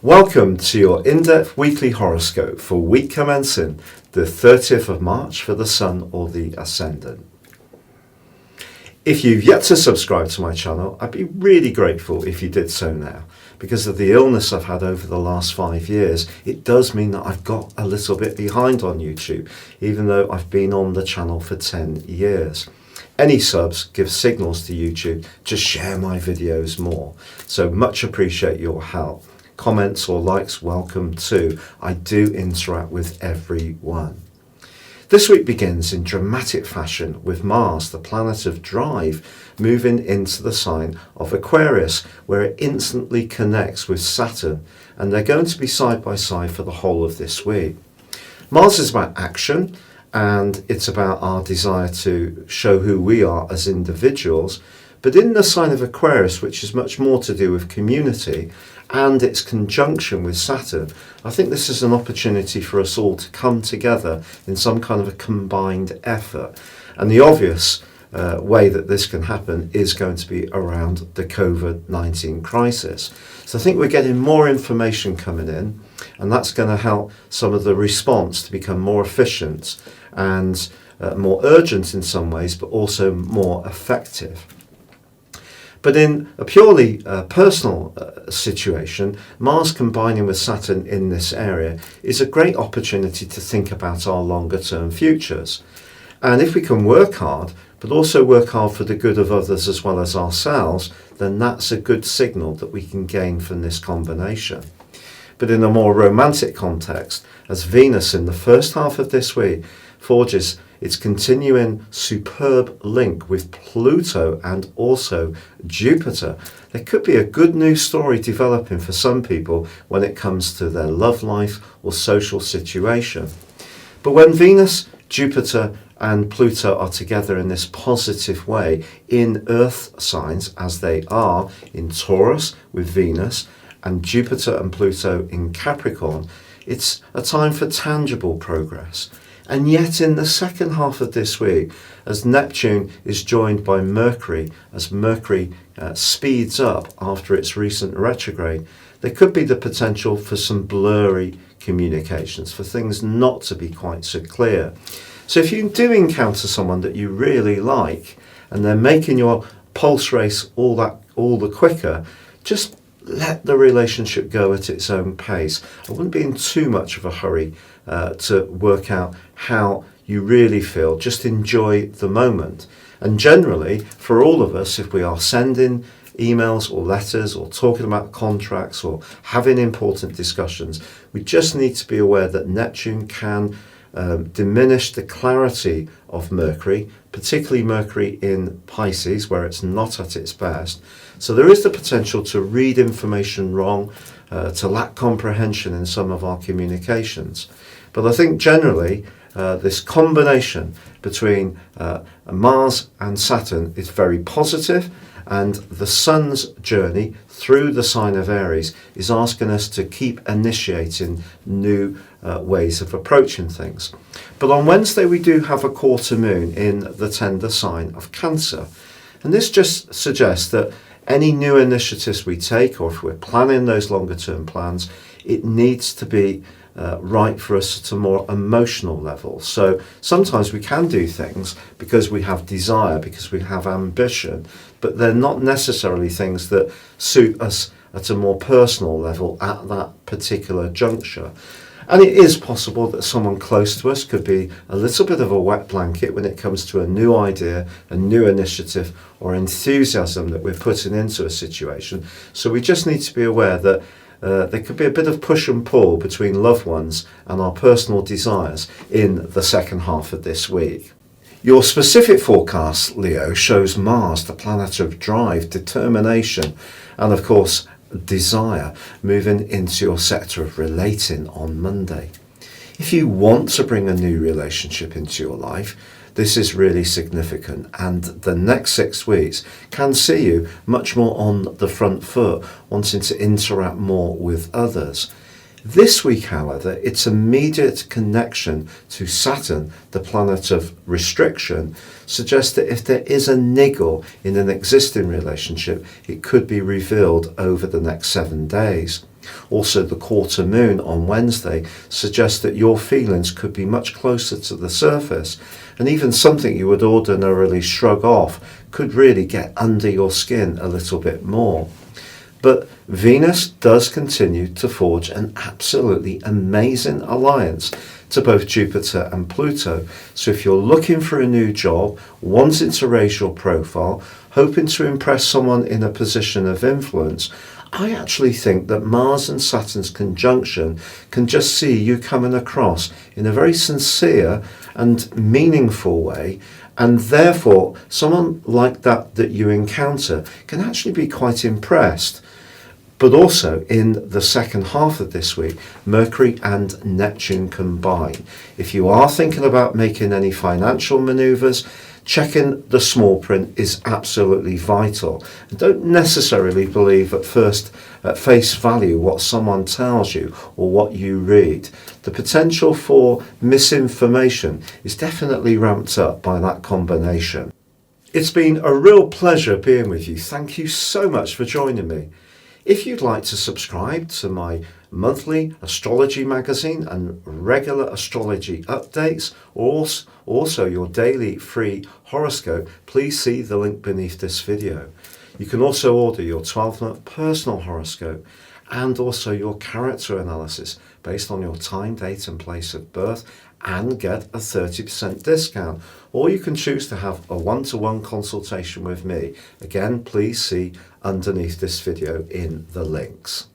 Welcome to your in-depth weekly horoscope for week commencing the 30th of March for the Sun or the Ascendant. If you've yet to subscribe to my channel, I'd be really grateful if you did so now. Because of the illness I've had over the last 5 years, it does mean that I've got a little bit behind on YouTube, even though I've been on the channel for 10 years. Any subs give signals to YouTube to share my videos more, so much appreciate your help. Comments or likes welcome too. I do interact with everyone. This week begins in dramatic fashion with Mars, the planet of drive, moving into the sign of Aquarius, where it instantly connects with Saturn, and they're going to be side by side for the whole of this week. Mars is about action, and it's about our desire to show who we are as individuals, but in the sign of Aquarius, which is much more to do with community, and its conjunction with Saturn, I think this is an opportunity for us all to come together in some kind of a combined effort. And the obvious way that this can happen is going to be around the COVID-19 crisis. So I think we're getting more information coming in, and that's going to help some of the response to become more efficient and more urgent in some ways, but also more effective. But in a purely personal situation, Mars combining with Saturn in this area is a great opportunity to think about our longer term futures. And if we can work hard, but also work hard for the good of others as well as ourselves, then that's a good signal that we can gain from this combination. But in a more romantic context, as Venus in the first half of this week forges its continuing superb link with Pluto and also Jupiter, there could be a good news story developing for some people when it comes to their love life or social situation. But when Venus, Jupiter and Pluto are together in this positive way in Earth signs, as they are in Taurus with Venus and Jupiter and Pluto in Capricorn, it's a time for tangible progress. And yet in the second half of this week, as Neptune is joined by Mercury, as Mercury speeds up after its recent retrograde, there could be the potential for some blurry communications, for things not to be quite so clear. So if you do encounter someone that you really like, and they're making your pulse race all the quicker, just let the relationship go at its own pace. I wouldn't be in too much of a hurry to work out how you really feel. Just enjoy the moment. And generally, for all of us, if we are sending emails or letters or talking about contracts or having important discussions, we just need to be aware that Neptune can diminish the clarity of Mercury, particularly Mercury in Pisces, where it's not at its best. So there is the potential to read information wrong, to lack comprehension in some of our communications. But I think generally this combination between Mars and Saturn is very positive, and the Sun's journey through the sign of Aries is asking us to keep initiating new ways of approaching things. But on Wednesday we do have a quarter moon in the tender sign of Cancer, and this just suggests that any new initiatives we take, or if we're planning those longer term plans, it needs to be right for us at a more emotional level. So sometimes we can do things because we have desire, because we have ambition, but they're not necessarily things that suit us at a more personal level at that particular juncture. And it is possible that someone close to us could be a little bit of a wet blanket when it comes to a new idea, a new initiative, or enthusiasm that we're putting into a situation. So we just need to be aware that there could be a bit of push and pull between loved ones and our personal desires in the second half of this week. Your specific forecast, Leo, shows Mars, the planet of drive, determination, and of course desire, moving into your sector of relating on Monday. If you want to bring a new relationship into your life, this is really significant, and the next 6 weeks can see you much more on the front foot, wanting to interact more with others. This week, however, its immediate connection to Saturn, the planet of restriction, suggests that if there is a niggle in an existing relationship, it could be revealed over the next 7 days. Also, the quarter moon on Wednesday suggests that your feelings could be much closer to the surface, and even something you would ordinarily shrug off could really get under your skin a little bit more. But Venus does continue to forge an absolutely amazing alliance to both Jupiter and Pluto. So if you're looking for a new job, wanting to raise your profile, hoping to impress someone in a position of influence, I actually think that Mars and Saturn's conjunction can just see you coming across in a very sincere and meaningful way, and therefore someone like that you encounter can actually be quite impressed. But also in the second half of this week, Mercury and Neptune combine. If you are thinking about making any financial maneuvers, checking the small print is absolutely vital. And don't necessarily believe at face value what someone tells you or what you read. The potential for misinformation is definitely ramped up by that combination. It's been a real pleasure being with you. Thank you so much for joining me. If you'd like to subscribe to my monthly astrology magazine and regular astrology updates, or also your daily free horoscope, please see the link beneath this video. You can also order your 12-month personal horoscope and also your character analysis based on your time, date and place of birth, and get a 30% discount. Or you can choose to have a one-to-one consultation with me. Again, please see underneath this video in the links.